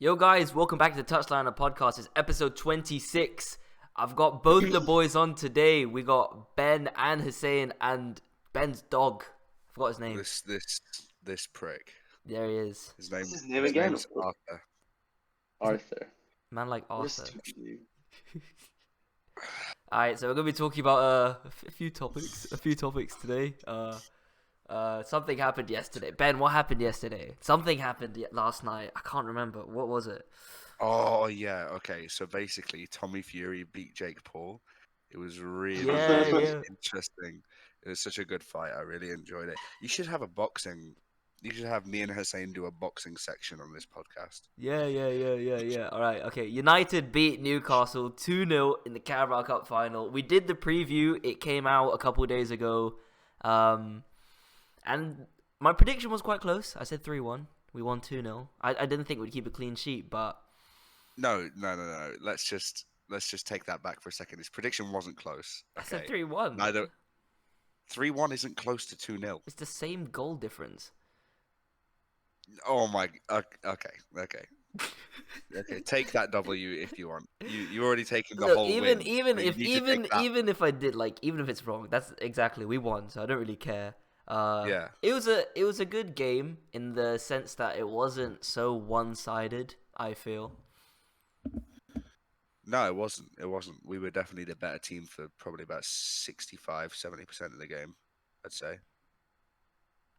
Yo guys, welcome back to the Touchline Podcast. It's episode 26. I've got both the boys on today. We got Ben and Hussein and Ben's dog. I forgot his name. This prick. There he is. What's his name His again? name's Arthur. Arthur. Man like What Arthur. a stupid name. Alright, so we're gonna be talking about a few topics today. Something happened yesterday. Ben, what happened yesterday? Something happened last night. I can't remember. What was it? Oh yeah, okay. So basically, Tommy Fury beat Jake Paul. It was really Yeah. interesting. It was such a good fight. I really enjoyed it. You should have You should have me and Hussein do a boxing section on this podcast. Yeah. All right, okay. United beat Newcastle 2-0 in the Carabao Cup final. We did the preview. It came out a couple of days ago. And my prediction was quite close. I said 3-1. We won 2-0. I didn't think we'd keep a clean sheet, but... No. Let's just take that back for a second. His prediction wasn't close. I said 3-1. Neither 3-1 isn't close to 2-0. It's the same goal difference. Oh my. Okay. Okay, take that W if you want. You already taken the Look, whole even win. even if I did, like, even if it's wrong, that's exactly, we won, so I don't really care. Yeah. It was a good game in the sense that it wasn't so one-sided, I feel. No, it wasn't. We were definitely the better team for probably about 65-70% of the game, I'd say.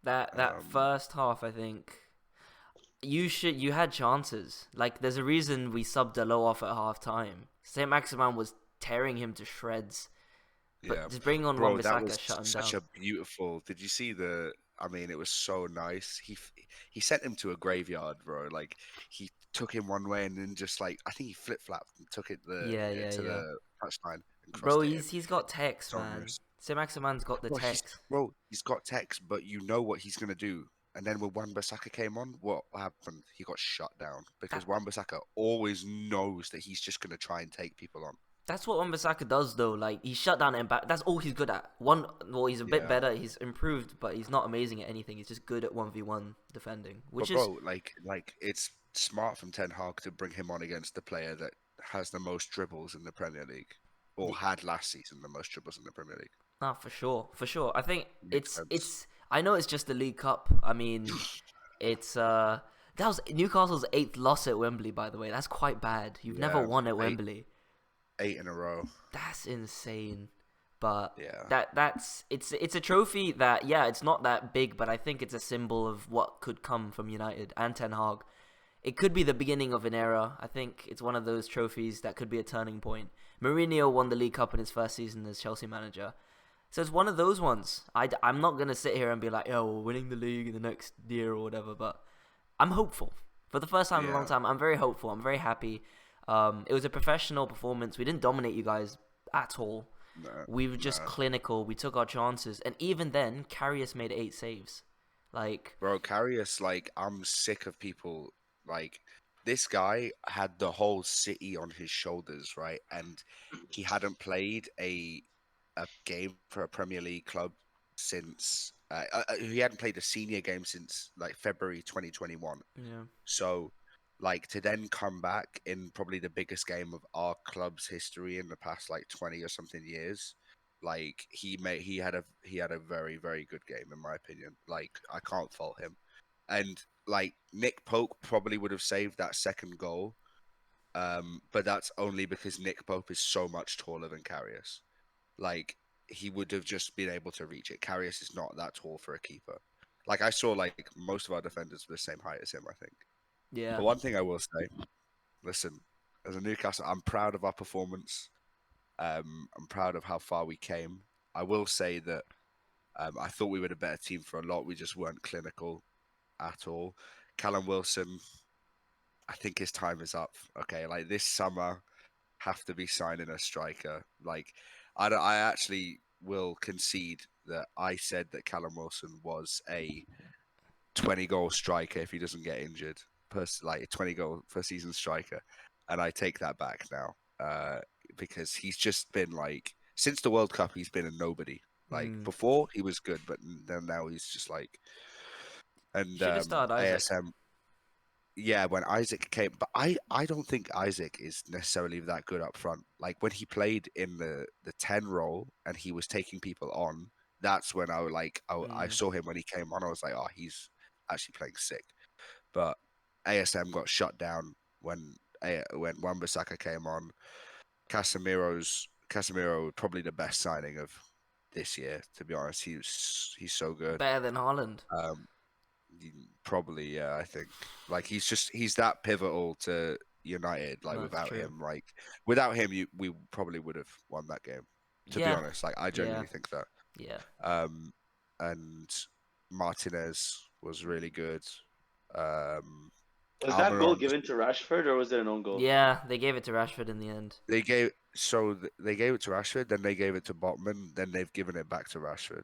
That first half, I think you had chances. Like, there's a reason we subbed Delo off at half time. Saint Maximin was tearing him to shreds. But Yeah, just bring on bro, that Wan-Bissaka, was shut him such down. a beautiful. Did you see the? I mean, it was so nice. He sent him to a graveyard, bro. Like he took him one way and then just like I think he flip flopped and took it Yeah. the touchline and Bro, crossed it in. he's got text, So man. nice. Saint Maximin's got the text. He's got text, but you know what he's gonna do. And then when Wan-Bissaka came on, what happened? He got shut down because Wan-Bissaka always knows that he's just gonna try and take people on. That's what Wan-Bissaka does, though. Like, he shut down and back. That's all he's good at. He's a bit better. He's improved, but he's not amazing at anything. He's just good at 1v1 defending, which But bro, like it's smart from Ten Hag to bring him on against the player that has the most dribbles in the Premier League, or had last season the most dribbles in the Premier League. Ah, for sure. I think Makes sense. it's. I know it's just the League Cup. I mean, it's that was Newcastle's 8th loss at Wembley. By the way, that's quite bad. You've never won at Wembley. 8 in a row. That's insane. But Yeah. it's a trophy that, yeah, it's not that big, but I think it's a symbol of what could come from United and Ten Hag. It could be the beginning of an era. I think it's one of those trophies that could be a turning point. Mourinho won the League Cup in his first season as Chelsea manager. So it's one of those ones. I'm not going to sit here and be like, yo, we're winning the league in the next year or whatever, but I'm hopeful. For the first time in a long time, I'm very hopeful. I'm very happy. It was a professional performance. We didn't dominate you guys at all. No, We were just clinical. We took our chances. And even then, Karius made 8 saves. Like, Bro, Karius, like, I'm sick of people, like, this guy had the whole city on his shoulders, right? And he hadn't played a game for a Premier League club since, he hadn't played a senior game since, like, February 2021. yeah. So, like, to then come back in probably the biggest game of our club's history in the past, like, 20 or something years, like, he had a very, very good game, in my opinion. Like, I can't fault him. And, like, Nick Pope probably would have saved that second goal, but that's only because Nick Pope is so much taller than Karius. Like, he would have just been able to reach it. Karius is not that tall for a keeper. Like, I saw, like, most of our defenders were the same height as him, I think. Yeah. But one thing I will say, listen, as a Newcastle, I'm proud of our performance. I'm proud of how far we came. I will say that I thought we were the better team for a lot. We just weren't clinical at all. Callum Wilson, I think his time is up. Okay, like this summer, have to be signing a striker. Like, I actually will concede that I said that Callum Wilson was a 20-goal striker if he doesn't get injured. Like a 20-goal per season striker, and I take that back now because he's just been like since the World Cup he's been a nobody. Like before he was good, but then now he's just like and Should have started Isaac. ASM. yeah, when Isaac came, but I don't think Isaac is necessarily that good up front. Like when he played in the 10 role and he was taking people on, that's when I saw him when he came on. I was like, oh, he's actually playing sick. But ASM got shut down when Wan-Bissaka came on. Casemiro probably the best signing of this year, to be honest. He's so good. Better than Haaland. Um, Probably, yeah. I think like he's that pivotal to United. Like No, it's true. without him, we probably would have won that game. To be Yeah, honest, like I yeah, genuinely think that. yeah. And Martinez was really good. Was that goal Almiron, given to Rashford or was it an own goal? Yeah, they gave it to Rashford in the end. they gave it to Rashford, then they gave it to Botman, then they've given it back to Rashford.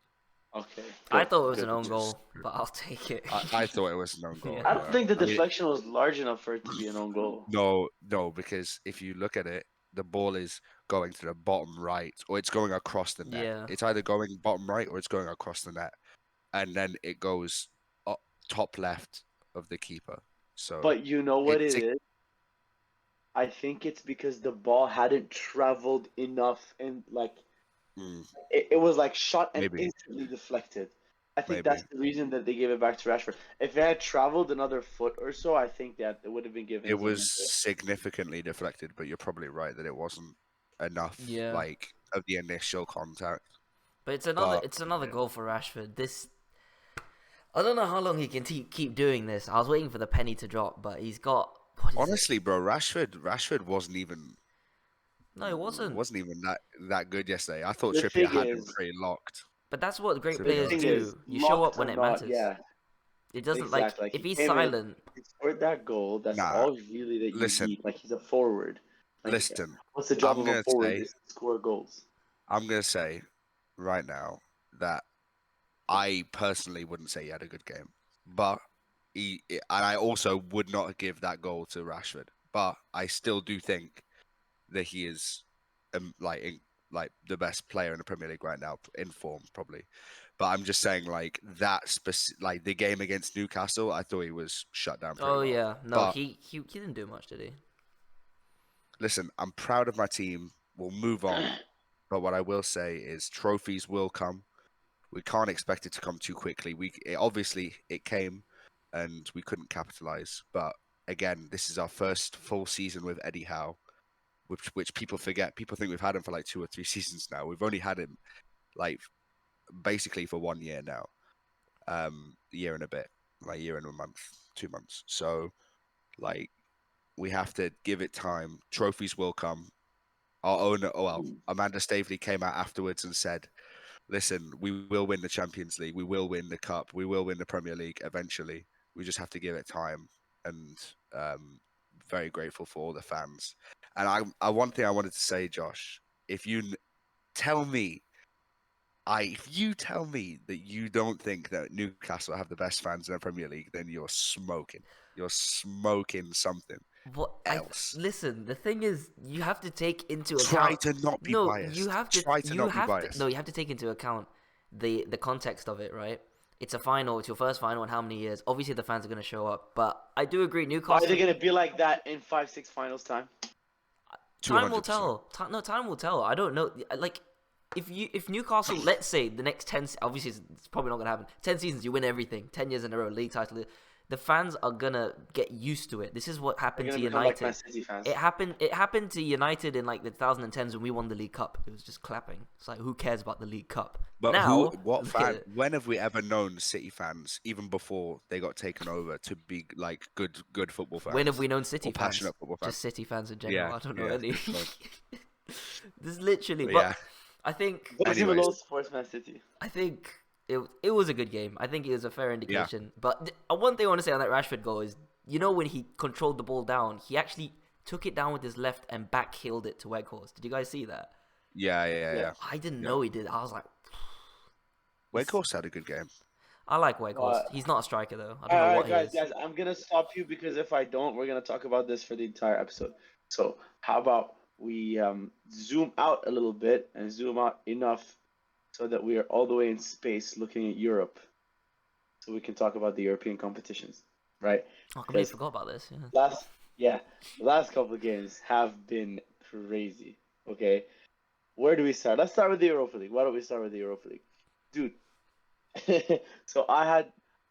Okay. I Good, thought it was good. an own goal, but I'll take it. I thought it was an own goal. Yeah. I don't think the I mean, deflection was large enough for it to be an own goal. no, because if you look at it, the ball is going to the bottom right, or it's going across the net. Yeah. It's either going bottom right or it's going across the net, and then it goes up top left of the keeper. So, But you know what it's it is? I think it's because the ball hadn't traveled enough and it was like shot and maybe, instantly deflected. I think maybe that's the reason that they gave it back to Rashford. If it had traveled another foot or so, I think that it would have been given it as an was own goal. significantly deflected. But you're probably right that it wasn't enough, Yeah. like of the initial contact. But it's But another goal for Rashford. I don't know how long he can keep doing this. I was waiting for the penny to drop, but he's got honestly, bro, Rashford wasn't even. No, it wasn't. Wasn't even that good yesterday. I thought The Trippier thing had him is, pretty locked. But that's what great To be players thing honest, is, do. You show up locked when or it not, matters. yeah, It doesn't exactly. Like if he he's came in, silent. he scored that goal. That's nah. all really that you Listen, need. Like he's a forward. Like listen. what's the job I'm of a gonna forward? say, Is to score goals. I'm gonna say, right now that I personally wouldn't say he had a good game, but and I also would not give that goal to Rashford. But I still do think that he is, like the best player in the Premier League right now in form, probably. But I'm just saying, like like the game against Newcastle, I thought he was shut down pretty Oh well. yeah, no, But he didn't do much, did he? listen, I'm proud of my team. We'll move on. But what I will say is trophies will come. We can't expect it to come too quickly. Obviously it came, and we couldn't capitalize. But again, this is our first full season with Eddie Howe, which people forget. People think we've had him for like 2 or 3 seasons now. We've only had him like basically for 1 year now, year and a bit, like year and a month, 2 months. So like we have to give it time. Trophies will come. Our owner, Amanda Staveley came out afterwards and said, listen, we will win the Champions League. We will win the Cup. We will win the Premier League eventually. We just have to give it time. And very grateful for all the fans. And one thing I wanted to say, Josh, if you tell me, if you tell me that you don't think that Newcastle have the best fans in the Premier League, then you're smoking. You're smoking something else. Listen, the thing is, you have to take into Try account. to not be No, biased. you have to. Try to You not be have to. biased. No, you have to take into account the context of it, right? It's a final. It's your first final in how many years? Obviously, the fans are going to show up, but I do agree. Are Newcastle. they gonna be like that in 5-6 finals time? Time will 200%. tell. No, time will tell. I don't know. Like, if Newcastle, let's say the next 10, obviously it's probably not gonna happen. 10 seasons, you win everything. 10 years in a row, league title. The fans are gonna get used to it. This is what They're happened gonna to become like United. Man City fans. It happened to United in like the 2010s when we won the League Cup. It was just clapping. It's like, who cares about the League Cup? But Now, what look at fan? it. When have we ever known City fans, even before they got taken over, to be like good football fans? When have we known City or fans? passionate football fans? Just City fans in general. Yeah, I don't know yeah, any. good point. This is literally, But but yeah, I think But anyways. Malone supports Man City. I think it was a good game. I think it was a fair indication. But one thing I want to say on that Rashford goal is, when he controlled the ball down, he actually took it down with his left and backheeled it to Weghorst. Did you guys see that? Yeah. I didn't Yeah. know he did. I was like, Weghorst had a good game. I like Weghorst. He's not a striker though. I don't know Alright, what he is. guys, I'm gonna stop you because if I don't, we're gonna talk about this for the entire episode. So how about we zoom out a little bit and zoom out enough so that we are all the way in space looking at Europe, so we can talk about the European competitions. right? I completely Because forgot about this. Yeah. the last couple of games have been crazy. Okay, where do we start? Let's start with the Europa League. Why don't we start with the Europa League, dude? So I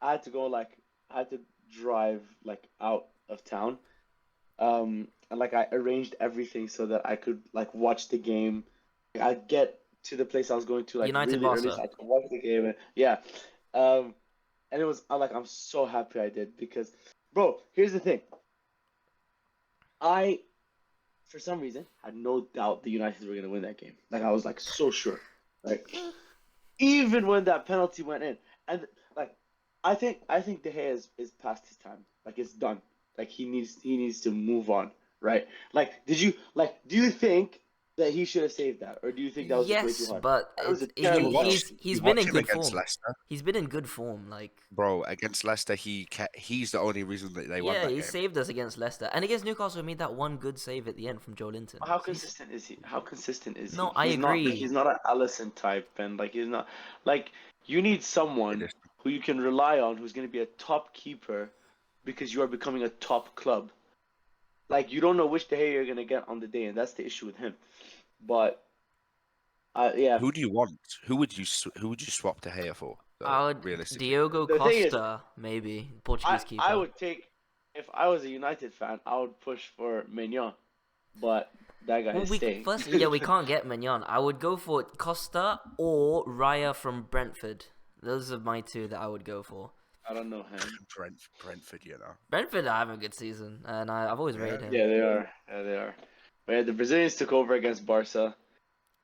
had to go like I had to drive like out of town. And like I arranged everything so that I could like watch the game. I'd get to the place I was going to like United really early Barca. so I could watch the game. And, yeah. Um, and it was I'm so happy I did because, bro, here's the thing. I, for some reason, had no doubt the United were gonna win that game. Like I was like so sure. Like even when that penalty went in, and like I think De Gea is past his time. Like it's done. Like he needs to move on, right? Like do you think that he should have saved that, or do you think that was just way too Yes, hard? but That was a You terrible watch he's penalty. he's you been watch in him good against form. Leicester, He's been in good form. Like bro. Against Leicester, he's the only reason that they won yeah, that he game. saved us against Leicester and against Newcastle. He made that one good save at the end from Joe Linton. How consistent is he? How consistent is he? No, I agree. He's not an Allison type, and like he's not like you need It someone is. who you can rely on, who's going to be a top keeper, because you are becoming a top club. Like you don't know which De Gea you're going to get on the day, and that's the issue with him. But yeah, Who do you want? Who would you swap De Gea for? Though, I would realistically, Diogo the thing is, Costa maybe Portuguese keeper. I would take if I was a United fan, I would push for Maignan, but that guy Well, is we staying. we can't get Mignon. I would go for Costa or Raya from Brentford. Those are my two that I would go for. I don't know him. Brentford, you know. Brentford are having a good season, and I've always rated him. Yeah, they are. Yeah, they are. But yeah, the Brazilians took over against Barca.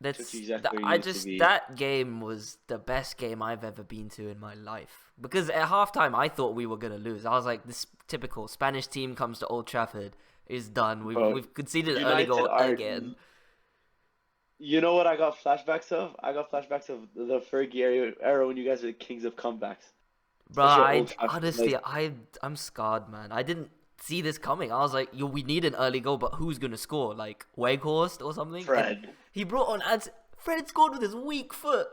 That's exactly where he needs to be. that game was the best game I've ever been to in my life. Because at halftime I thought we were gonna lose. I was like, this typical Spanish team comes to Old Trafford is done. We've conceded an early goal again. You know what I got flashbacks of? I got flashbacks of the Fergie era when you guys were the kings of comebacks. Bro, Especially at I Old Trafford, honestly, like- I'm scarred, man. I didn't see this coming. I was like, yo, we need an early goal, but who's gonna score? Like Weghorst or something? Fred. And he brought on Fred scored with his weak foot.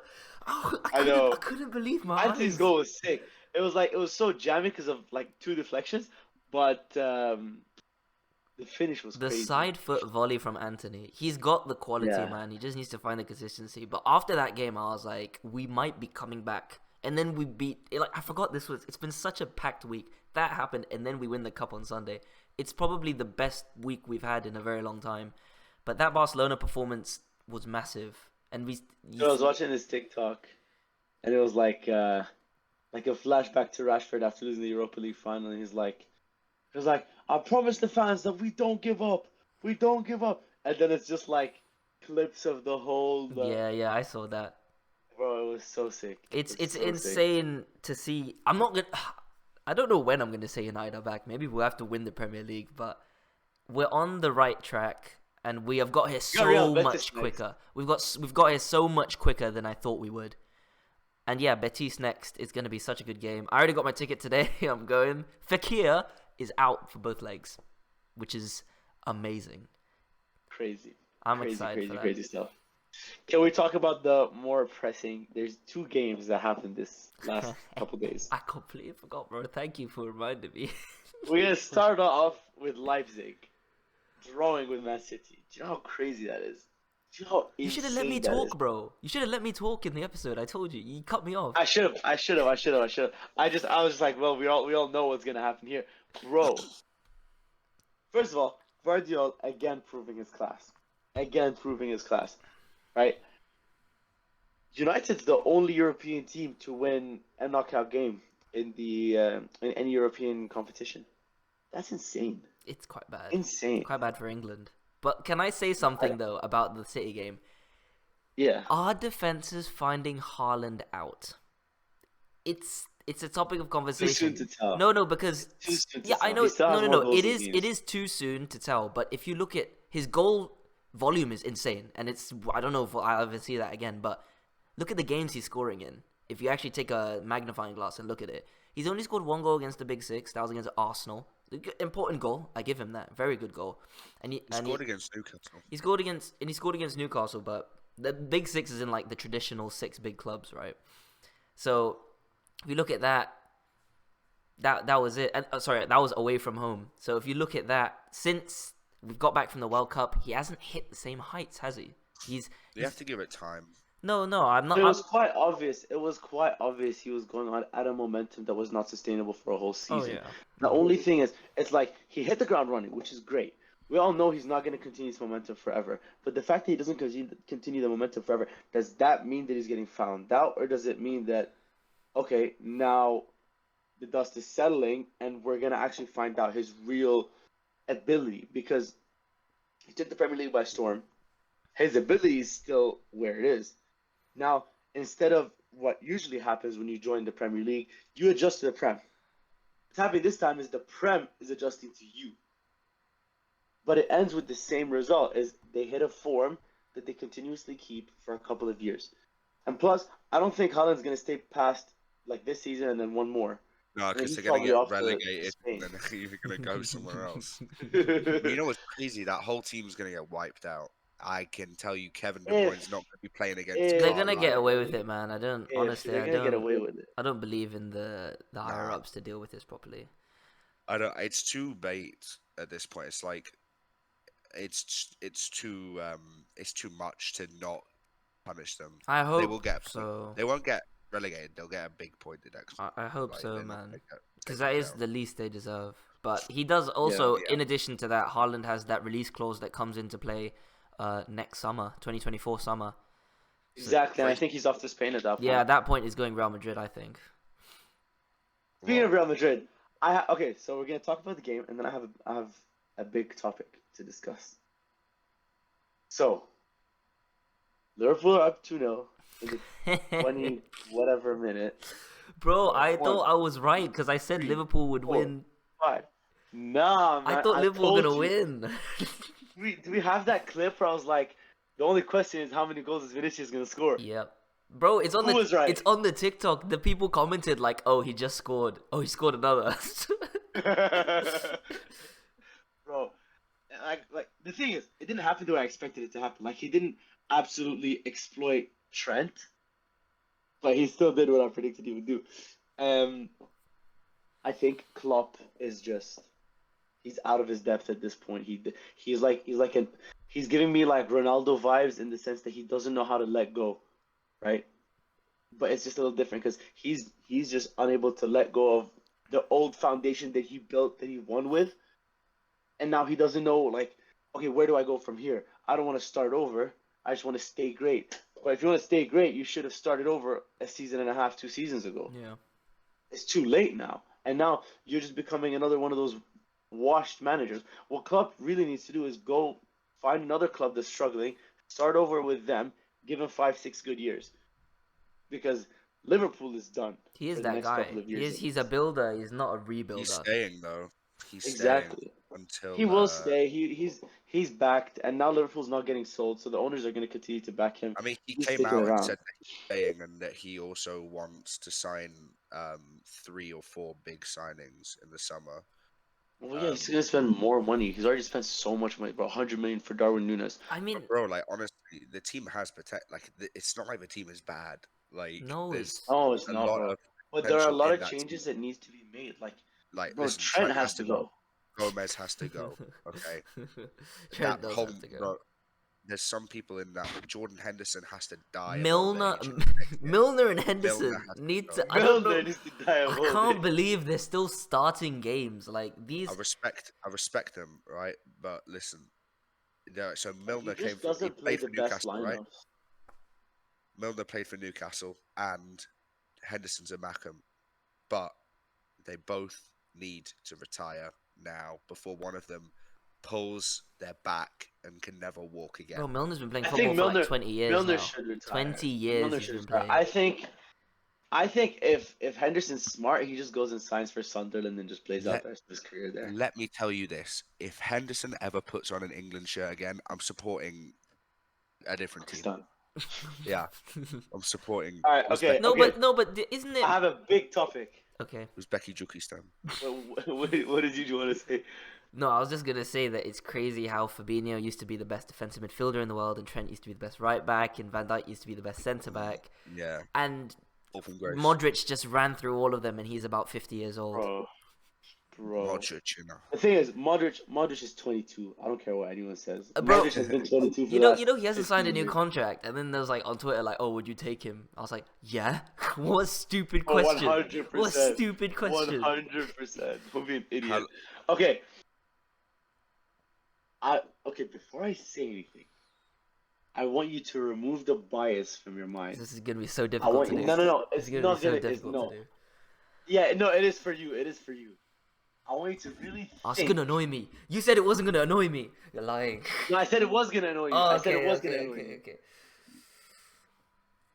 Oh, I know. I couldn't believe my Anthony's eyes. goal was sick. It was so jammy because of like two deflections, but the finish was The crazy. side foot volley from Anthony. He's got the quality, Yeah. man. He just needs to find the consistency. But after that game, I was like, we might be coming back. And then we beat. Like I forgot this was. It's been such a packed week. That happened, and then we win the cup on Sunday. It's probably the best week we've had in a very long time. But that Barcelona performance was massive, and I was watching this TikTok, and it was like a flashback to Rashford after losing the Europa League final, and he was like, I promise the fans that we don't give up, and then it's just like clips of the whole. Yeah, I saw that. Bro, it was so sick. It's It was so sick. insane to see. I'm not gonna. I don't know when I'm gonna say United are back. Maybe we'll have to win the Premier League, but we're on the right track, and we have got here so much quicker. We've got here so much quicker than I thought we would. And yeah, Betis next is gonna be such a good game. I already got my ticket today. I'm going. Fekir is out for both legs, which is amazing. Crazy. I'm excited for that. Crazy stuff. Can we talk about the more pressing? There's two games that happened this last couple days. I completely forgot, bro. Thank you for reminding me. We're gonna start off with Leipzig drawing with Man City. Do you know how crazy that is? Do you know how You should have let me insane that is? talk, bro. You should have let me talk in the episode. I told you. You cut me off. I should have. I was just like, well, we all know what's gonna happen here, bro. First of all, Guardiola again proving his class. Right? United's the only European team to win a knockout game in any European competition. That's insane. It's quite bad. Insane. Quite bad for England. But can I say something though about the City game? Yeah. Our defense is finding Haaland out. It's a topic of conversation. Too soon to tell. No, because Too soon to yeah, I tell. know. He still has more No. goals It than is games. it is too soon to tell. But if you look at his goal volume is insane, and I don't know if I'll ever see that again. But look at the games he's scoring in. If you actually take a magnifying glass and look at it, he's only scored one goal against the Big Six. That was against Arsenal. Important goal. I give him that. Very good goal. And he scored against Newcastle. He scored against Newcastle, but the Big Six is in like the traditional 6 big clubs, right? So if you look at that, that was it. And sorry, that was away from home. So if you look at that, since we've got back from the World Cup, he hasn't hit the same heights, has he? You have to give it time. No, I'm not. It was quite obvious. It was quite obvious he was going on at a momentum that was not sustainable for a whole Oh season. yeah. The only thing is, it's like he hit the ground running, which is great. We all know he's not going to continue his momentum forever. But the fact that he doesn't continue the momentum forever, does that mean that he's getting found out, or does it mean that, okay, now the dust is settling and we're going to actually find out his real ability? Because he took the Premier League by storm. His ability is still where it is. Now, instead of what usually happens when you join the Premier League, you adjust to the Prem. What's happening this time is the Prem is adjusting to you. But it ends with the same result, is they hit a form that they continuously keep for a couple of years. And plus, I don't think Haaland's going to stay past like this season and then one more. No, because he's they're going to probably get off to relegated Spain. and then you're going to go somewhere else. You know what's crazy? That whole team's going to get wiped out. I can tell you Kevin De Bruyne's not going to be playing against They're Carlisle. gonna get away with it, man. I don't honestly. They're gonna get away with it. I don't believe in the higher ups to deal with this properly. I don't. It's too bait at this point. It's like it's too much to not punish them. I hope they will get so. They won't get relegated. They'll get a big point deduction. I hope like, so, man. Because that is down. the least they deserve. But he does also, in addition to that, Haaland has that release clause that comes into play next summer, 2024 summer. Exactly, and I think he's off to Spain at that point. Yeah, at that point he's going Real Madrid, I think. Speaking of Real Madrid, okay, so we're gonna talk about the game, and then I have a big topic to discuss. So, Liverpool are up 2-0 in the 20 whatever minute. Bro, I thought I was right because I said Liverpool would win. 5. Nah, man. I thought Liverpool were gonna win. Do we have that clip where I was like, the only question is how many goals is Vinicius gonna score? Yep. Bro, it's on Who was right? It's on the TikTok. The people commented like, "Oh, he just scored. Oh, he scored another." Bro, like the thing is, it didn't happen the way I expected it to happen. Like he didn't absolutely exploit Trent, but he still did what I predicted he would do. I think Klopp is he's out of his depth at this point. He's giving me like Ronaldo vibes in the sense that he doesn't know how to let go, right? But it's just a little different because he's just unable to let go of the old foundation that he built, that he won with, and now he doesn't know, like, okay, where do I go from here? I don't want to start over. I just want to stay great. But if you want to stay great, you should have started over a season and a half, 2 seasons ago. Yeah. It's too late now. And now you're just becoming another one of those washed managers. What Klopp really needs to do is go find another club that's struggling, start over with them, give him 5-6 good years. Because Liverpool is done. He is that guy. He's a builder. He's not a rebuilder. He's staying though. Exactly. Until he will stay. He's backed, and now Liverpool's not getting sold, so the owners are going to continue to back him. I mean, he came out and said that he's staying, and that he also wants to sign 3 or 4 big signings in the summer. Well, yeah, he's going to spend more money. He's already spent so much money, bro. 100 million for Darwin Núñez. I mean, bro, like honestly, the team has potential. Like, it's not like the team is bad. Like, no, it's not. Bro. But there are a lot of changes that needs to be made. Like bro, listen, Trent has to go. Gomez has to go. Okay. Trent does have to go. Bro, there's some people in that. Jordan Henderson has to die. Milner and Henderson need to. Milner needs to die. I can't believe they're still starting games like these. I respect them, right? But listen, so Milner he played for Newcastle, right? Milner played for Newcastle, and Henderson's a Mackham, but they both need to retire now before one of them pulls their back and can never walk again. Bro, Milner's been playing football for like 20 years Milner now. should retire. 20 years he's been playing. I think if Henderson's smart, he just goes and signs for Sunderland and just plays out the rest of his career there. Let me tell you this. If Henderson ever puts on an England shirt again, I'm supporting a different team. Yeah, I'm supporting. All right, okay. No, but isn't it? I have a big topic. Okay. Uzbekistan. What did you want to say? No, I was just gonna say that it's crazy how Fabinho used to be the best defensive midfielder in the world, and Trent used to be the best right back, and Van Dijk used to be the best centre back. Yeah. And from grace. Modric just ran through all of them, and he's about 50 years old. Bro. Modric, you know. The thing is, Modric is 22. I don't care what anyone says. Bro, Modric has been 22 for You the know, last he hasn't signed a 15 new years. contract, and then there's like on Twitter like, "Oh, would you take him?" I was like, "Yeah." What a stupid Oh, question. 100%. What a stupid question. 100%. Don't be an idiot. How- Okay. Before I say anything, I want you to remove the bias from your mind. This is gonna be so I difficult want to you. do. No. It's It's gonna not be so gonna. It's difficult no. to do. Yeah, no. It is for you. It is for you. I want you to really Oh, it's think. gonna annoy me. You said it wasn't gonna annoy me. You're lying. No, I said it was gonna annoy you. Oh, I said it was gonna annoy you. okay.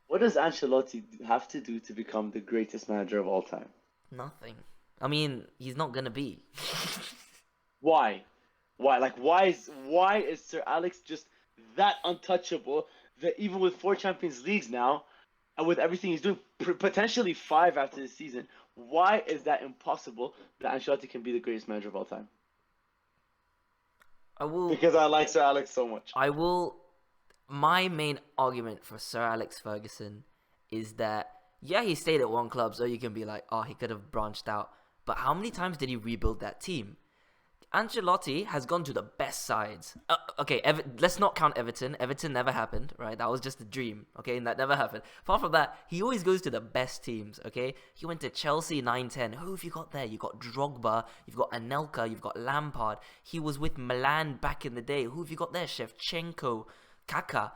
What does Ancelotti have to do to become the greatest manager of all time? Nothing. I mean, he's not gonna be. Why? Why is Sir Alex just that untouchable that even with 4 Champions Leagues now, and with everything he's doing, potentially 5 after this season, why is that impossible that Ancelotti can be the greatest manager of all time? I will. Because I like Sir Alex so much. My main argument for Sir Alex Ferguson is that, yeah, he stayed at one club, so you can be like, oh, he could have branched out. But how many times did he rebuild that team? Ancelotti has gone to the best sides. Let's not count Everton. Everton never happened, right? That was just a dream, okay? And that never happened. Apart from that, he always goes to the best teams, okay? He went to Chelsea 9-10. Who have you got there? You got Drogba, you've got Anelka, you've got Lampard. He was with Milan back in the day. Who have you got there? Shevchenko, Kaká.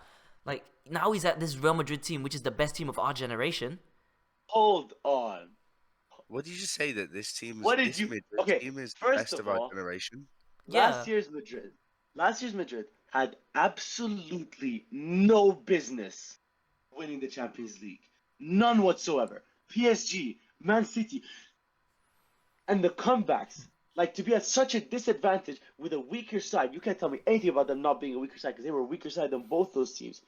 Like, now he's at this Real Madrid team, which is the best team of our generation. Hold on. What did you say that this team is? What did this you? Madrid Okay, team is the first best of of all, our generation. last year's Madrid had absolutely no business winning the Champions League. None whatsoever. PSG, Man City, and the comebacks. Like, to be at such a disadvantage with a weaker side. You can't tell me anything about them not being a weaker side because they were a weaker side than both those teams.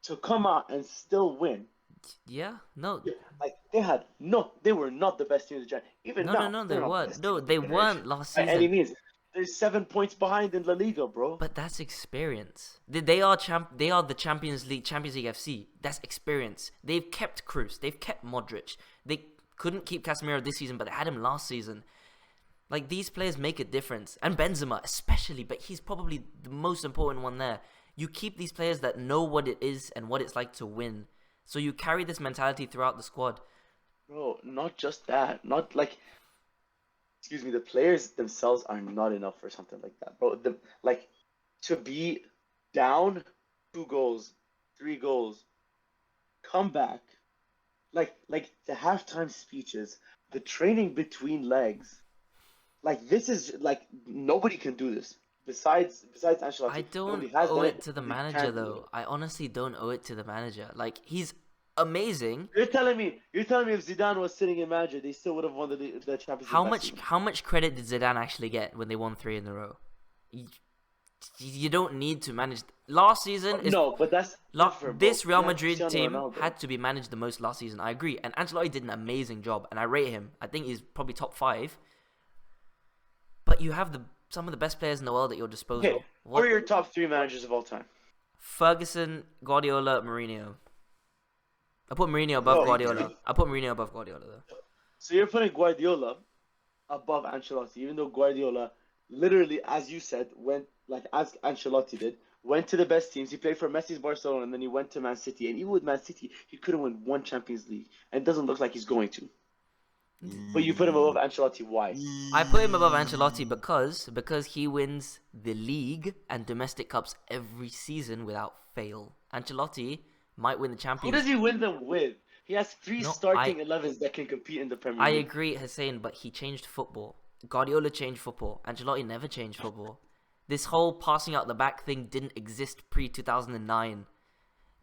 To come out and still win. Yeah, no. Like, they were not the best team in the Champions League. Even now, No, they they're not the weren't. best No, team in they the weren't generation. last By season. any means. They're 7 points behind in La Liga, bro. But that's experience. They are the Champions League FC. That's experience. They've kept Kroos. They've kept Modric. They couldn't keep Casemiro this season, but they had him last season. Like, these players make a difference. And Benzema especially, but he's probably the most important one there. You keep these players that know what it is and what it's like to win. So you carry this mentality throughout the squad. Bro, not just that. Not like, excuse me, the players themselves are not enough for something like that, bro. To be down 2 goals, 3 goals, come back, like the halftime speeches, the training between legs, like this is like nobody can do this besides Ancelotti. I don't Nobody has owe done it to the they manager, can't do though. it. I honestly don't owe it to the manager. Like, he's amazing. You're telling me if Zidane was sitting in manager, they still would have won the Champions League. How much credit did Zidane actually get when they won 3 in a row? You don't need to manage. Last season is No, but that's different, bro. this Real You have Madrid Cristiano team Ronaldo. had to be managed the most last season. I agree, and Ancelotti did an amazing job, and I rate him. I think he's probably top 5. But you have some of the best players in the world at your disposal. Okay, who are your top 3 managers of all time? Ferguson, Guardiola, Mourinho. I put Mourinho above No, Guardiola. I put Mourinho above Guardiola, though. So you're putting Guardiola above Ancelotti, even though Guardiola literally, as you said, as Ancelotti did, went to the best teams. He played for Messi's Barcelona, and then he went to Man City. And even with Man City, he couldn't win 1 Champions League, and it doesn't look like he's going to. But you put him above Ancelotti. Why? I put him above Ancelotti because he wins the league and domestic cups every season without fail. Ancelotti might win the Who Champions. does he win them with? He has 3 No, starting 11s that can compete in the Premier I League. agree, Hussein, but he changed football. Guardiola changed football. Ancelotti never changed football. This whole passing out the back thing didn't exist pre-2009.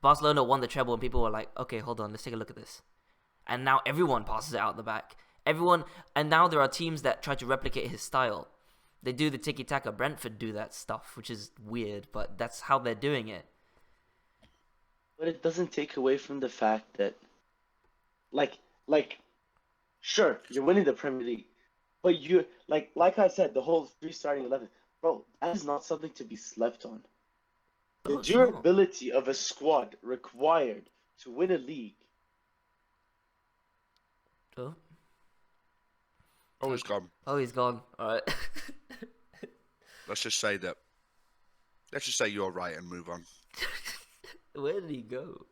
Barcelona won the treble and people were like, okay, hold on, let's take a look at this. And now everyone passes it out the back. And now there are teams that try to replicate his style. They do the tiki-taka. Brentford do that stuff, which is weird, but that's how they're doing it. But it doesn't take away from the fact that, sure, you're winning the Premier League, but you like I said, the whole 3 starting 11, bro, that is not something to be slept on. The No, it's not. durability of a squad required to win a league Oh, Oh, it's gone. oh, he's gone. All right. Let's just say that. Let's just say you're right and move on. Where did he go?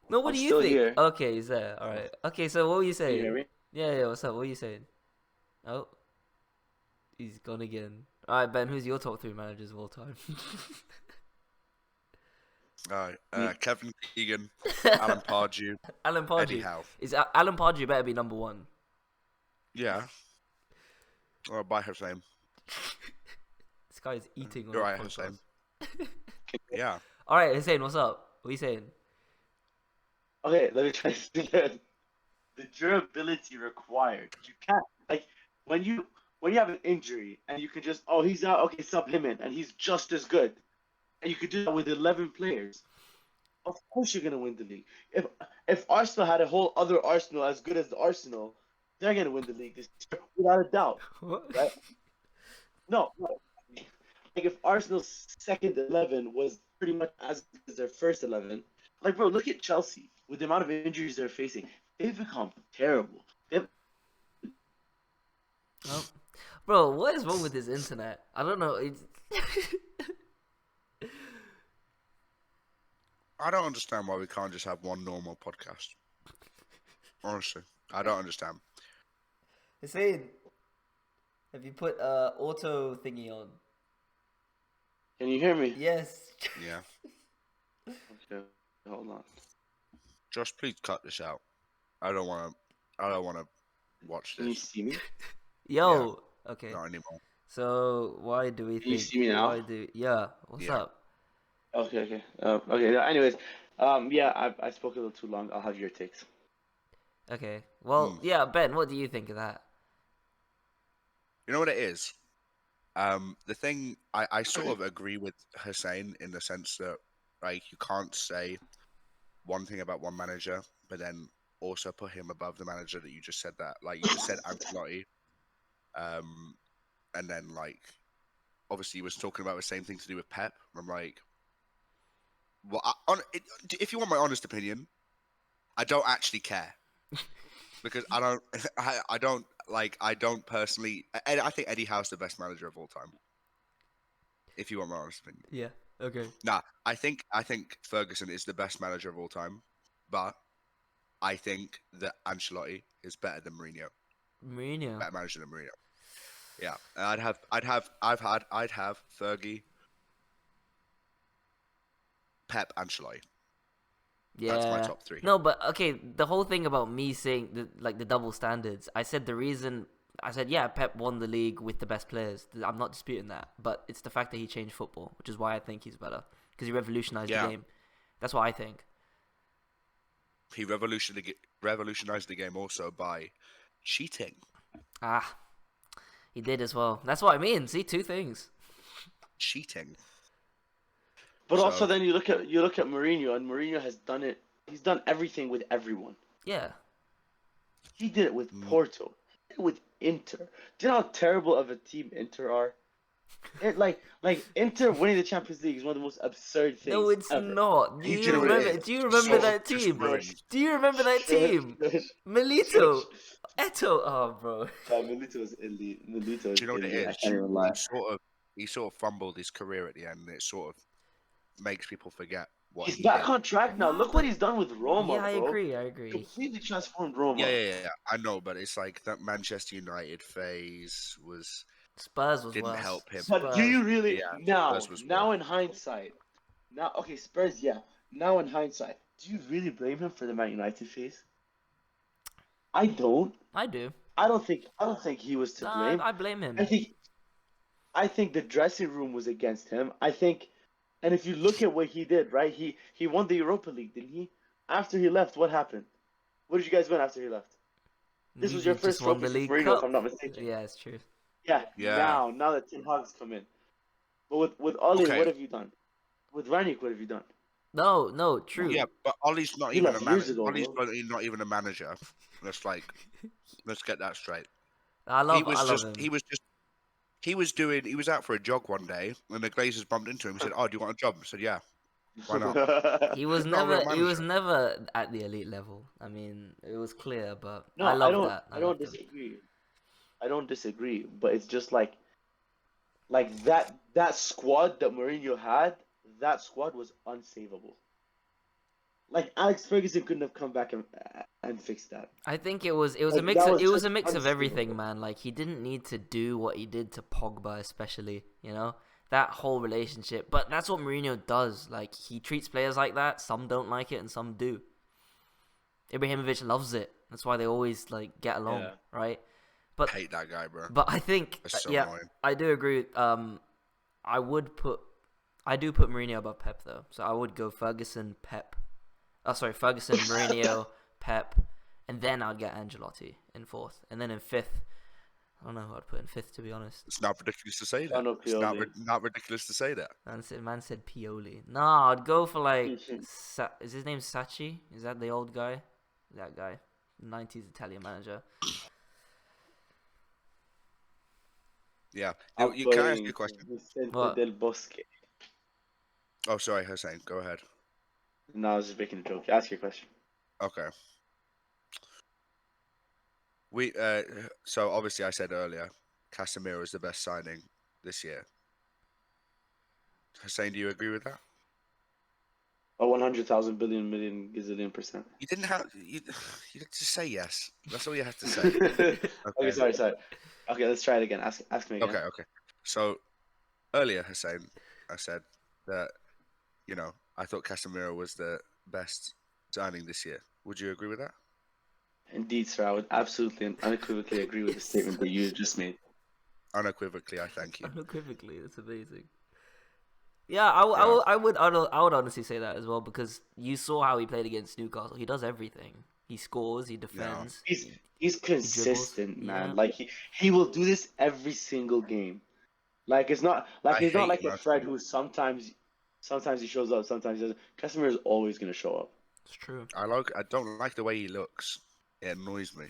No, what I'm do you still think? here. Okay, he's there. All right. Okay, so what were you Can you hear saying? me? Yeah. What's up? What are you saying? Oh, he's gone again. All right, Ben. Who's your top three managers of all time? Kevin Keegan, Alan Pardew, Alan Eddie Pardew. Howe. Is Alan Pardew better be number one? Yeah. Or by her name. This guy is eating on You're the right, podcast. Hussein. Yeah. All right, Hussein, what's up? What are you saying? Okay, let me try this again. The durability required. You can't like when you have an injury and you can just he's out, okay, sub him in and he's just as good. And you could do that with 11 players. Of course you're gonna win the league. If Arsenal had a whole other Arsenal as good as the Arsenal, they're gonna win the league this year without a doubt. What? Right? No. Like if Arsenal's second 11 was pretty much as good as their first 11, like bro, look at Chelsea with the amount of injuries they're facing. They've become terrible. Oh. Bro, what is wrong with his internet? I don't know. It's... I don't understand why we can't just have one normal podcast. Honestly, I don't understand. Hussein, have you put auto thingy on? Can you hear me? Yes. Yeah. Okay, hold on. Just please cut this out. I don't want to watch Can you this. see me? Yo. Okay. Not anymore. So why do we Can you think? see me now? Yeah. What's Yeah. up? Okay. Okay. Anyways, yeah, I spoke a little too long. I'll have your takes. Okay. Well, yeah, Ben, what do you think of that? You know what it is? The thing I sort of agree with Hussein in the sense that like you can't say one thing about one manager, but then also put him above the manager that you just said that. Like you just said Ancelotti, and then like obviously you was talking about the same thing to do with Pep. I'm like, well, if you want my honest opinion, I don't actually care because I don't, I don't personally. I think Eddie Howe's the best manager of all time. If you want my honest opinion, Yeah. Okay. nah, I think Ferguson is the best manager of all time, but I think that Ancelotti is better than Mourinho. Mourinho. Better manager than Mourinho. Yeah, and I'd have Fergie, Pep, Ancelotti. Yeah. That's my top three. No, but okay, the whole thing about me saying the double standards, I said yeah, Pep won the league with the best players. I'm not disputing that, but it's the fact that he changed football, which is why I think he's better because he revolutionized the game. That's what I think. He revolutionized the game also by cheating. Ah, he did as well. That's what I mean. See, two things. Cheating. But also, then you look at Mourinho, and Mourinho has done it. He's done everything with everyone. Yeah. He did it with Porto. He did it with Inter. Do you know how terrible of a team Inter are? Like Inter winning the Champions League is one of the most absurd things. No, it's ever. not. Do you remember that team? Do you remember that team? Milito, Eto. Oh, bro. Milito's elite. Milito's Do you know what it elite. I is? can't even lie. He sort of fumbled his career at the end, and it sort of makes people forget what He's he back did. on track now. Look what he's done with Roma, Yeah, I bro. agree. Completely transformed Roma. Yeah. I know, but it's like that Manchester United phase Spurs didn't worse. help him. But do you really Spurs was now worse. in hindsight? Okay, Spurs, yeah. Now in hindsight, do you really blame him for the Man United phase? I don't. I do. I don't think he was to blame. I blame him. I think the dressing room was against him. And if you look at what he did, right? He won the Europa League, didn't he? After he left, what happened? What did you guys win after he left? This was your first won trophy the League for Mourinho, Cup. if I'm not mistaken. Yeah, it's true. Yeah. Yeah. Now that Ten Hag's come in. But with Oli, Okay. what have you done? With Ranić, what have you done? No, true. Yeah, but Ollie's not He even a left years manager. ago, Ollie's bro. not even a manager. Let's get that straight. I love him. He was out for a jog one day, and the Glazers bumped into him and said, "Oh, do you want a job?" I said, "Yeah." Why not? He was Not a real never he was manager. never at the elite level. I mean, it was clear, but No, I I love don't. that. I I don't loved him. disagree. I don't disagree, but it's just like that squad that Mourinho had. That squad was unsavable. Like Alex Ferguson couldn't have come back and fixed that. I think it was a Like mix that of, was it was just a mix of everything, unsavable. man. Like he didn't need to do what he did to Pogba, especially. That whole relationship. But that's what Mourinho does. Like he treats players like that. Some don't like it, and some do. Ibrahimovic loves it. That's why they always like get along, Yeah. right? I But hate that guy, bro. but I think That's so yeah, annoying. I do agree. I would put I do put Mourinho above Pep though. So I would go Ferguson, Pep. Oh, sorry, Ferguson, Mourinho, Pep, and then I'd get Ancelotti in fourth, and then in fifth, I don't know who I'd put in fifth to be honest. It's not ridiculous to say that. Sean It's not Pioli. not ridiculous to say that. Man said Pioli. Nah, I'd go for like is his name Sacchi? Is that the old guy? That guy, 90s Italian manager. Yeah. I'm Can I ask you a putting question? Vicente What? del Bosque. Oh, sorry, Hussein. Go ahead. No, I was just making a joke. Ask your question. Okay. So obviously I said earlier, Casemiro is the best signing this year. Hussein, do you agree with that? A 100,000 billion million gazillion percent. You didn't have you just say yes. That's all you have to say. Okay, Okay. sorry. Okay, let's try it again. Ask me again. Okay. So earlier, Hussein, I said that I thought Casemiro was the best signing this year. Would you agree with that? Indeed, sir. I would absolutely and unequivocally agree with the statement that you just made. Unequivocally, I thank you. Unequivocally, that's amazing. Yeah, I would honestly say that as well because you saw how he played against Newcastle. He does everything. He scores. He defends. He's consistent, dribbles. man. Yeah. Like he will do this every single game. Like it's not like I he's not hate like him, a Fred actually. who sometimes he shows up, sometimes he doesn't. Casemiro is always gonna show up. It's true. I don't like the way he looks. It annoys me.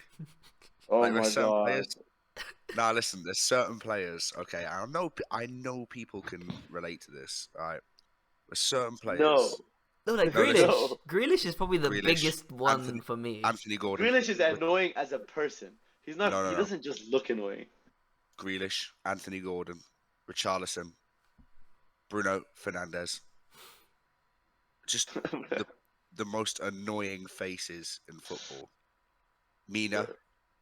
Oh Like my there's certain god. players. Nah, listen. There's certain players. Okay, I know people can relate to this. All right, there's certain No. players. No, like No, listen. Grealish. No. Grealish is probably the Grealish, biggest one Anthony, for me. Anthony Gordon. Grealish is annoying as a person. He's not. No. He doesn't just look annoying. Grealish, Anthony Gordon, Richarlison, Bruno Fernandes. Just the most annoying faces in football. Mina,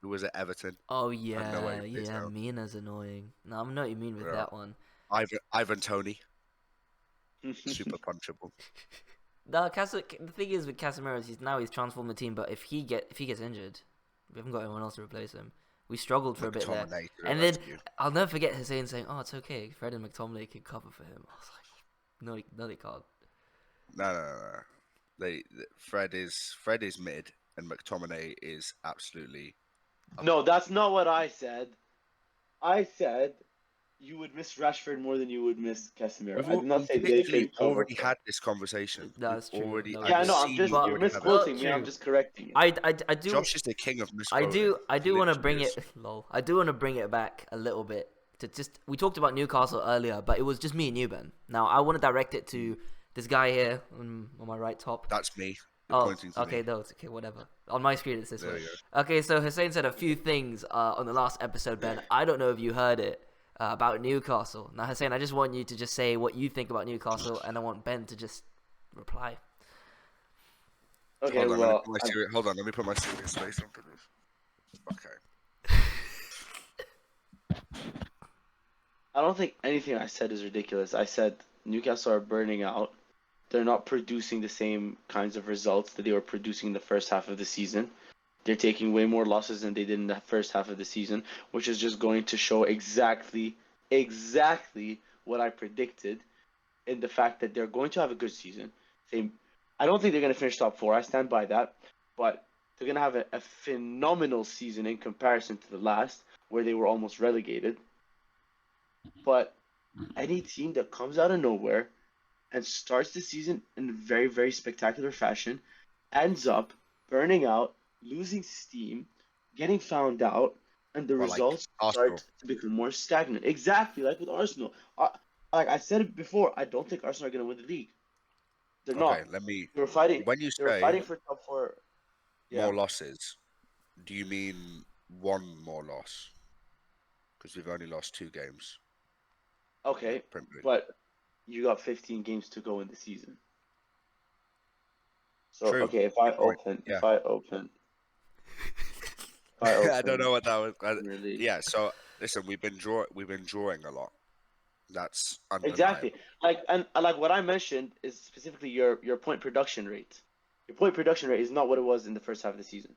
who was at Everton. Oh I have no yeah, idea yeah. now. Mina's annoying. No, I know what you mean with Yeah. that one. Ivan Toney, super punchable. No, the thing is with Casemiro is he's transformed the team, but if he gets injured, we haven't got anyone else to replace him. We struggled for a bit there, McTominay to the and then rescue. I'll never forget Hussein saying, "Oh, it's okay. Fred and McTominay can cover for him." I was like, "No, they can't." No. Fred is mid, and McTominay is absolutely. No, that's not what I said. I said you would miss Rashford more than you would miss Casemiro. I did not say they Literally could cover. already had this conversation. No, it's true. Already, No, I've Yeah, no, I'm seen just you you're already have it. misquoting me. True. I'm just correcting you. I do. Josh is the king of I misquoting. do want to Literally bring is. it. Lol. I do want to bring it back a little bit to just. We talked about Newcastle earlier, but it was just me and you, Ben. Now I want to direct it to this guy here on my right top. That's me. You're Oh, pointing to okay, me. no, it's okay, whatever. On my screen, it's this There way. you Okay, so Hussein said a few things on the last episode, Ben. I don't know if you heard it about Newcastle. Now, Hussein, I just want you to just say what you think about Newcastle, and I want Ben to just reply. Okay, Hold on, well, let me put my serious face on for this. Okay. I don't think anything I said is ridiculous. I said Newcastle are burning out. They're not producing the same kinds of results that they were producing in the first half of the season. They're taking way more losses than they did in the first half of the season, which is just going to show exactly what I predicted in the fact that they're going to have a good season. I don't think they're going to finish top four. I stand by that. But they're going to have a phenomenal season in comparison to the last, where they were almost relegated. But any team that comes out of nowhere and starts the season in a very, very spectacular fashion, ends up burning out, losing steam, getting found out, and the Well, like results Arsenal. start to become more stagnant. Exactly, like with Arsenal. Like I said it before, I don't think Arsenal are going to win the league. They're Okay, not. let me. They were fighting. When you They were say fighting for top four. Yeah. more losses, do you mean one more loss? Because we've only lost 2 games in the Okay, Premier League. but you got 15 games to go in the season. So True. okay, if I Good point. open, Yeah. if I I don't open know what that was. Premier League. Yeah. So listen, we've been drawing a lot. That's Exactly. undeniable. And like what I mentioned is specifically your point production rate. Your point production rate is not what it was in the first half of the season,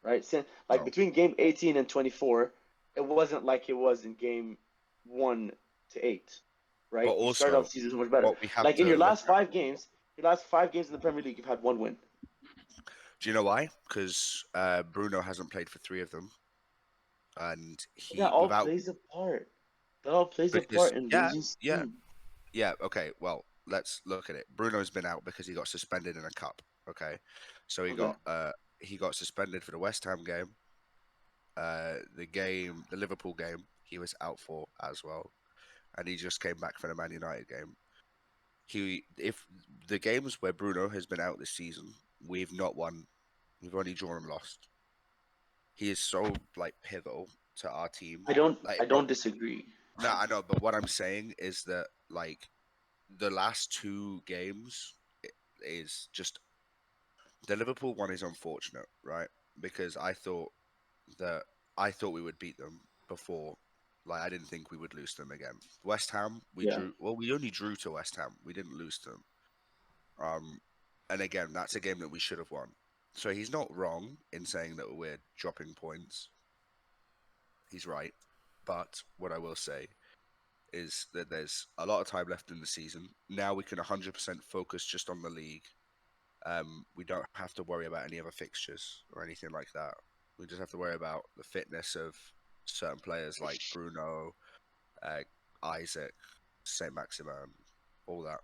right? Like No. between game 18 and 24, it wasn't like it was in game 1 to 8, But right? You started off also, the season so much better. what we have Like in to look at. your last 5 games in the Premier League, you've had 1 win. Do you know why? Because Bruno hasn't played for 3 of them, and That he all without plays a part. That all plays a because part in yeah, losing yeah, steam. yeah. Okay, well, let's look at it. Bruno's been out because he got suspended in a cup. Okay, so Okay. he got suspended for the West Ham game. The Liverpool game, he was out for as well, and he just came back for the Man United game. If the games where Bruno has been out this season, we've not won. We've only drawn and lost. He is so like pivotal to our team. Like, I don't disagree. no, I know, but what I'm saying is that like the last 2 games is just the Liverpool one is unfortunate, right? Because that I thought we would beat them before. Like I didn't think we would lose to them again. West Ham, we Yeah. drew. Well, we only drew to West Ham. We didn't lose to them. And again, that's a game that we should have won. So he's not wrong in saying that we're dropping points. He's right. But what I will say is that there's a lot of time left in the season. Now we can 100% focus just on the league. We don't have to worry about any other fixtures or anything like that. We just have to worry about the fitness of certain players like Bruno, uh, Isaac, Saint Maximin, all that.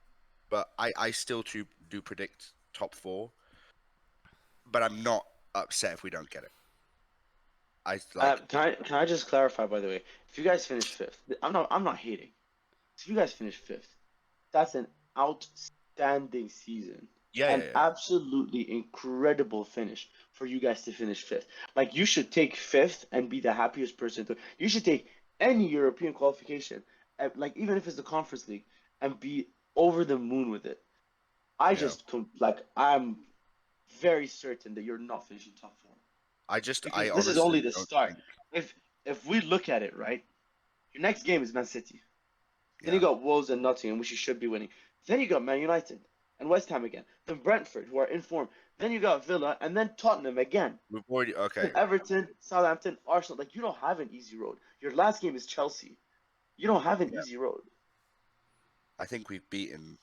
But I still do predict top 4, but I'm not upset if we don't get it. I like, Can I just clarify, by the way? If you guys finish fifth, I'm not hating. If you guys finish fifth, that's an outstanding season. yeah, An yeah, yeah. absolutely incredible finish for you guys to finish fifth. Like you should take fifth and be the happiest person to. You should take any European qualification, like even if it's the Conference League, and be over the moon with it. Yeah. I'm very certain that you're not finishing top four I because this is only honestly the don't start. think. If if we look at it right, your next game is Man City. Then you Yeah, got Wolves and Nottingham, which you should be winning. Then you got Man United and West Ham again. Then Brentford, who are in form. Then you got Villa, and then Tottenham again. we've already Then okay. Everton, Southampton, Arsenal. Like you don't have an easy road. Your last game is Chelsea. You don't have an Yeah, easy road. I think we've beaten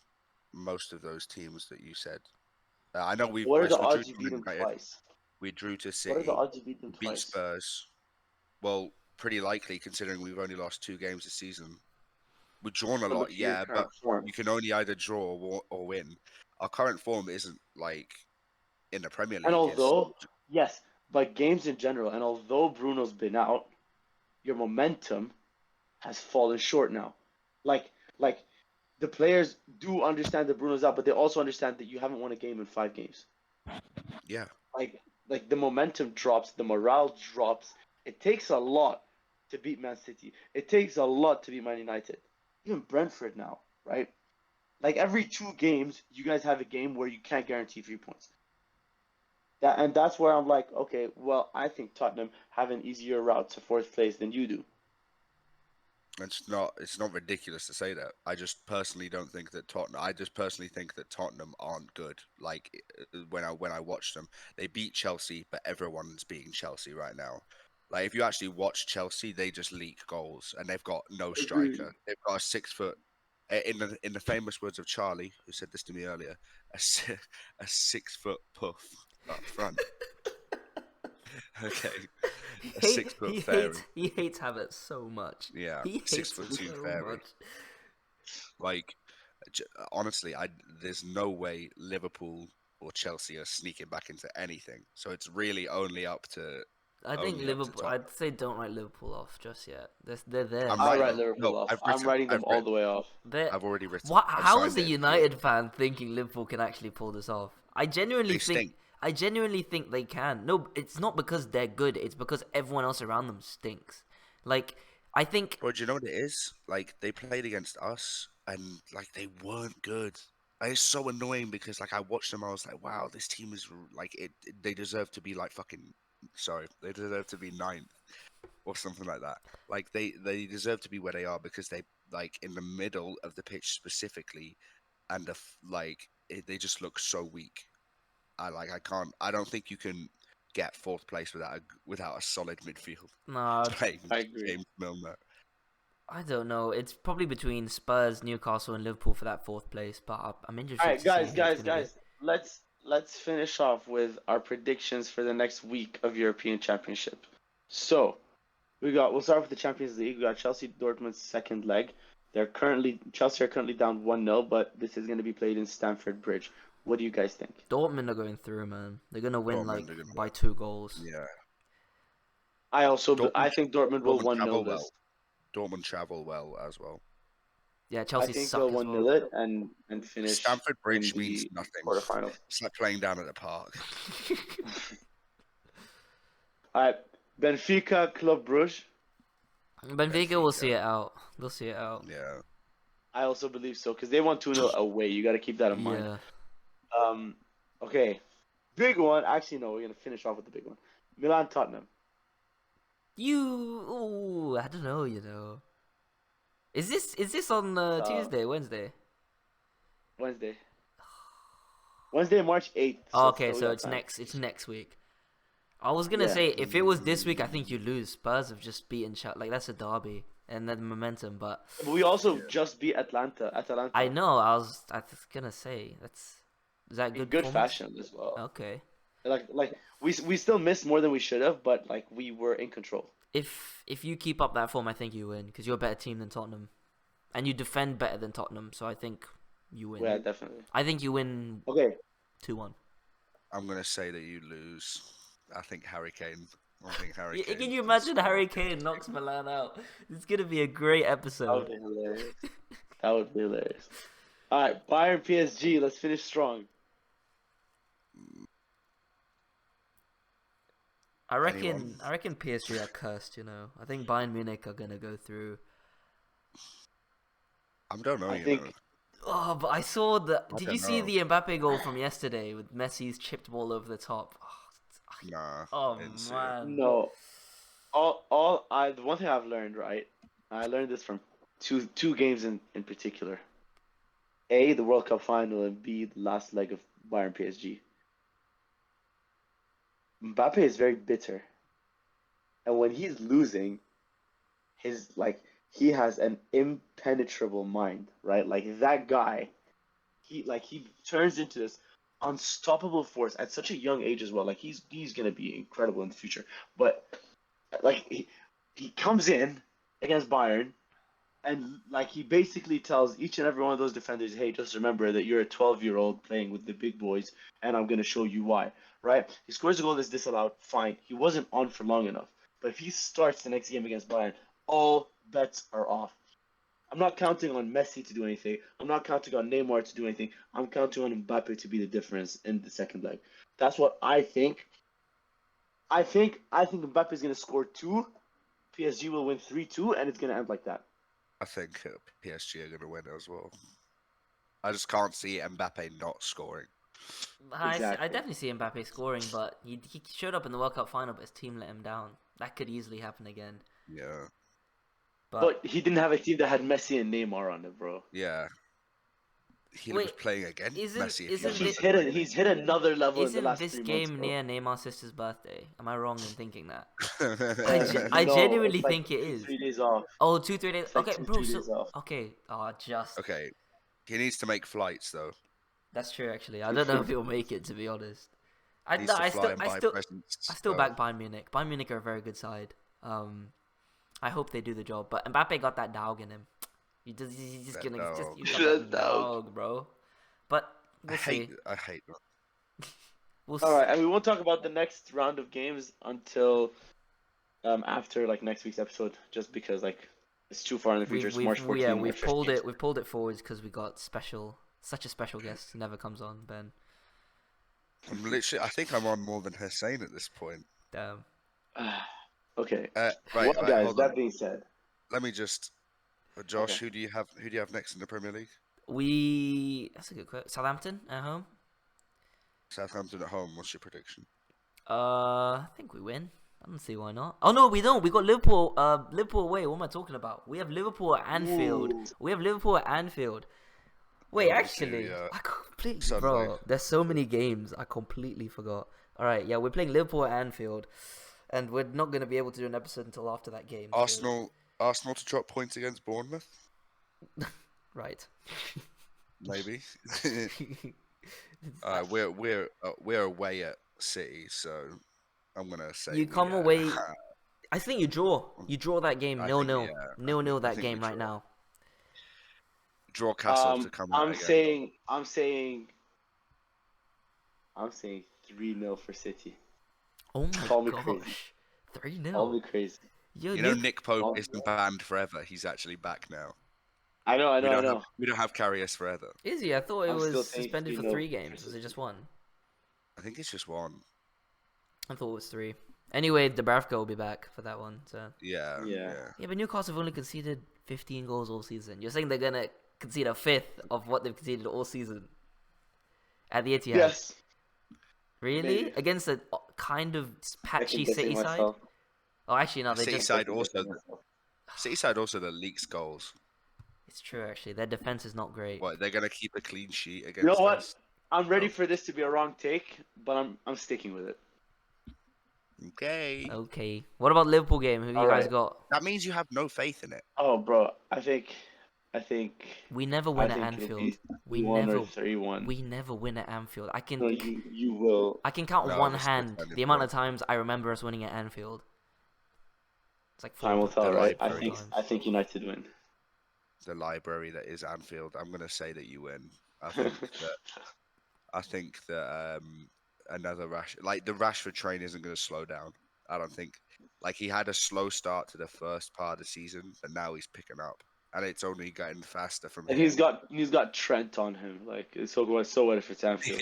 most of those teams that you said. I know What are the we drew odds to you beat Man them United, twice? we drew to What are the City, odds you beat them we beat twice? Spurs. Well, pretty likely considering we've only lost 2 games this season. We've drawn a No, but lot, to your yeah, but current form. you can only either draw or win. Our current form isn't like in the Premier And League. Is although, yes, but games in general, and although Bruno's been out, your momentum has fallen short now. Like the players do understand that Bruno's out, but they also understand that you haven't won a game in 5 games. yeah, Like the momentum drops, the morale drops. It takes a lot to beat Man City. It takes a lot to beat Man United. Even Brentford now, right? Like every 2 games, you guys have a game where you can't guarantee 3 points. That's where I'm like, okay, well, I think Tottenham have an easier route to fourth place than you do. it's not ridiculous to say that. I just personally don't think that Tottenham. I just personally think that Tottenham aren't good. Like when I watch them, they beat Chelsea, but everyone's beating Chelsea right now. Like if you actually watch Chelsea, they just leak goals, and they've got no Agreed. striker. They've got a 6 foot. In the famous words of Charlie, who said this to me earlier, a 6 foot puff up front. Okay, a 6 foot fairy. He hates Havertz so much. Yeah, He six hates foot him two so fairy. much. Like, honestly, there's no way Liverpool or Chelsea are sneaking back into anything. So it's really only up to I Oh, think yeah, to Liverpool. top. I'd say don't write Liverpool off just yet. They're there. I'm I right. write still. Liverpool No, off. I've I'm written. writing them I've all written. the way off. I've already written. What? I've How is signed a it. United fan thinking Liverpool can actually pull this off? I genuinely They think. stink. I genuinely think they can. No, it's not because they're good. It's because everyone else around them stinks. Like I think. Bro, do you know what it is? Like they played against us, and like they weren't good. And it's so annoying because like I watched them, I was like, wow, this team is like they deserve to be like fucking. Sorry, they deserve to be ninth or something like that. Like they deserve to be where they are because they like in the middle of the pitch specifically, and they just look so weak. I can't. I don't think you can get fourth place without a solid midfield. Nah, Like I agree. James Milner. I don't know. It's probably between Spurs, Newcastle, and Liverpool for that fourth place. But I'm interested All right, to see guys, who it's guys, gonna be. guys. Let's finish off with our predictions for the next week of European Championship. So we'll start with the Champions League. We got Chelsea Dortmund's second leg. Chelsea are currently down 1-0, but this is going to be played in Stamford Bridge. What do you guys think? Dortmund are going through, man. They're gonna win Dortmund are gonna by win. 2 goals. Yeah. I think Dortmund will Dortmund 1-0 travel this. well. Dortmund travel well as well. Yeah, I Chelsea think suck they'll as 1-0 well. it and finish Stamford in Bridge means the nothing. quarterfinals. It's like playing down at the park. All right, Benfica Club Brugge. Benfica will see it out. They'll see it out. Yeah. I also believe so because they won 2-0 away. You got to keep that in mind. Yeah. Okay, big one. Actually, no, we're gonna finish off with the big one. Milan Tottenham. I don't know. Is this on Tuesday, Wednesday? Wednesday. Wednesday, March 8th. Oh, okay, we so got it's time. It's next week. I was gonna Yeah. say if it was this week, I think you lose. Spurs have just beaten like that's a derby and then momentum. But But we also just beat Atalanta. I know I was gonna say is that In good? good performance? fashion as well. Okay. Like we still missed more than we should have, but like we were in control. If you keep up that form, I think you win because you're a better team than Tottenham, and you defend better than Tottenham. So I think you win. Yeah, definitely. I think you win Okay. 2-1. I'm gonna say that you lose. I think Harry Kane. Can you imagine Harry Kane knocks Milan out? It's gonna be a great That would episode. be hilarious. That would be hilarious. All right, Bayern PSG. Let's finish strong. I reckon Anyone? PSG are cursed. I think Bayern Munich are gonna go through. I don't know. I think Oh, but I saw the. I Did don't you see know. the Mbappe goal from yesterday with Messi's chipped ball over the top? Nah. Oh didn't see it. man. no. The one thing I've learned, right? I learned this from two games in particular. A, the World Cup final, and B, the last leg of Bayern PSG. Mbappe is very bitter, and when he's losing, he has an impenetrable mind, right? Like that guy, he turns into this unstoppable force at such a young age as well. Like he's gonna be incredible in the future, but like he comes in against Bayern. And like he basically tells each and every one of those defenders, "Hey, just remember that you're a 12-year-old playing with the big boys, and I'm gonna show you why." Right? He scores a goal that's disallowed. Fine, he wasn't on for long enough. But if he starts the next game against Bayern, all bets are off. I'm not counting on Messi to do anything. I'm not counting on Neymar to do anything. I'm counting on Mbappe to be the difference in the second leg. That's what I think. I think Mbappe is gonna score 2. PSG will win 3-2, and it's gonna end like that. I think PSG are gonna win as well. I just can't see Mbappe not scoring. I Exactly. definitely see Mbappe scoring, but he showed up in the World Cup final, but his team let him down. That could easily happen again. Yeah. But he didn't have a team that had Messi and Neymar on it, bro. Yeah. He Wait, was playing against Messi. He's hit another level in the Isn't last this 3 months, game bro. near Neymar's sister's birthday? Am I wrong in thinking that? that. I No, genuinely it's like think it is. 3 days off. Oh, 2-3 days. It's like Okay, 2, bro. 3 days off. Okay. Just. Okay. He needs to make flights though. That's true. Actually, I don't know if he'll make it. To be honest, He needs to fly and buy presents. I still back Bayern Munich. Bayern Munich are a very good side. I hope they do the job. But Mbappe got that dog in him. He's just That gonna dog. he's got that dog, bro. But we'll see. I hate that. We'll All see. right, and we won't talk about the next round of games until after like next week's episode, just because like it's too far in the future. It's March 14th, March 15th. We've pulled it forwards because we got such a special guest who never comes on, Ben. I think I'm on more than Hussein at this point. Damn. Okay. Right, Well, guys, hold on. that being said, Let me just, Josh, Okay. who do you have next in the Premier League? That's a good question. Southampton at home. Southampton at home. What's your prediction? I think we win. I don't see why not. Oh no, we don't. We got Liverpool. Liverpool away. What am I talking about? We have Liverpool at Anfield. Ooh. We have Liverpool at Anfield. Wait, Oh, we do, actually, yeah. I completely, Sunday. bro. There's so many games. I completely forgot. All right, yeah, we're playing Liverpool at Anfield, and we're not gonna be able to do an episode until after that game. so- Arsenal to drop points against Bournemouth, Right. maybe. We're away at City, so I'm gonna say You come away. I I think you draw. You draw that game. I 0-0. think, yeah, 0-0 I that think game we right draw. now. Draw Castle to come out again. I'm saying 3-0 for City. Oh my Call me crazy. gosh. Call 3-0. me crazy. Yo, You know, Nick- Nick Pope isn't banned forever. He's actually back now. I know. We don't have Karius forever. Is he? I thought it I'm still was saying suspended for 3-0 3 for games. Was it City. just 1? I think it's just one. I thought it was 3. Anyway, Dubravka will be back for that one. So Yeah. Yeah. yeah, but Newcastle have only conceded 15 goals all season. You're saying they're gonna concede a fifth of what they've conceded all season at the Etihad? Yes. Really? Maybe. Against a kind of patchy Second-guessing City side? myself. Oh, actually, no. They City just. side also. Second-guessing myself. City side also that leaks goals. It's true, actually. Their defense is not great. What, they're gonna keep a clean sheet against You know what? us? I'm ready Oh. for this to be a wrong take, but I'm sticking with it. Okay. Okay. What about Liverpool game? Who you All guys right. got? That means you have no faith in it. Oh, bro, I think We never I win at think it'll be Anfield. We 1 never. or 3-1. We never win at Anfield. No, you will. I can count on No, one we're still hand defending, the amount bro. of times I remember us winning at Anfield. It's like 4 Time will tell, The right? library. I think United win. The library that is Anfield. I'm gonna say that you win. I think that another the Rashford train isn't gonna slow down. I don't think. Like, he had a slow start to the first part of the season, but now he's picking up, and it's only getting faster from And here. he's got Trent on him. Like, it's so what if it's Anfield?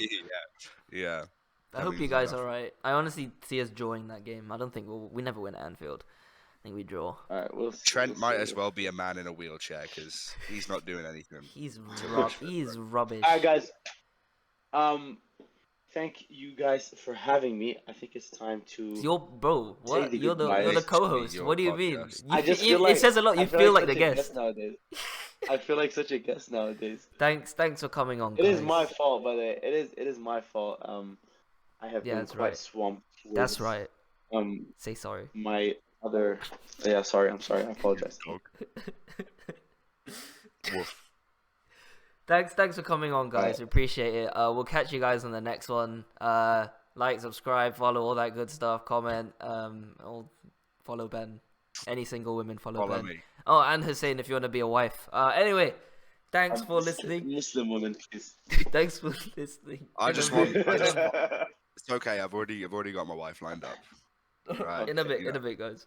yeah. I That hope you means guys enough. are right. I honestly see us drawing that game. I don't think we never win at Anfield. I think we draw. All right, we'll see. Trent might as well be a man in a wheelchair because he's not doing anything. He's Rashford, he's rubbish. All right, guys. Thank you guys for having me. I think it's time to. You're bro. What? the You're the goodbyes. co-host. Your What do you mean? podcast. I just feel like it says a lot. You I feel like the such a guest. nowadays. I feel like such a guest nowadays. Thanks for coming on. It is guys. my fault, by the way. It is my fault. I have Yeah, been that's quite right. swamped. With, That's right. My Say sorry. other. Yeah, sorry. I'm sorry. I apologize. Dog. Woof. Thanks for coming on, guys. We appreciate it. We'll catch you guys on the next one. Like, subscribe, follow, all that good stuff. Comment. Or follow Ben. Any single women follow Ben. Me. Oh, and Hussein if you want to be a wife. Anyway, thanks for listening. Muslim woman, please. Thanks for listening. It's okay. I've already got my wife lined up. Right. In a bit, guys.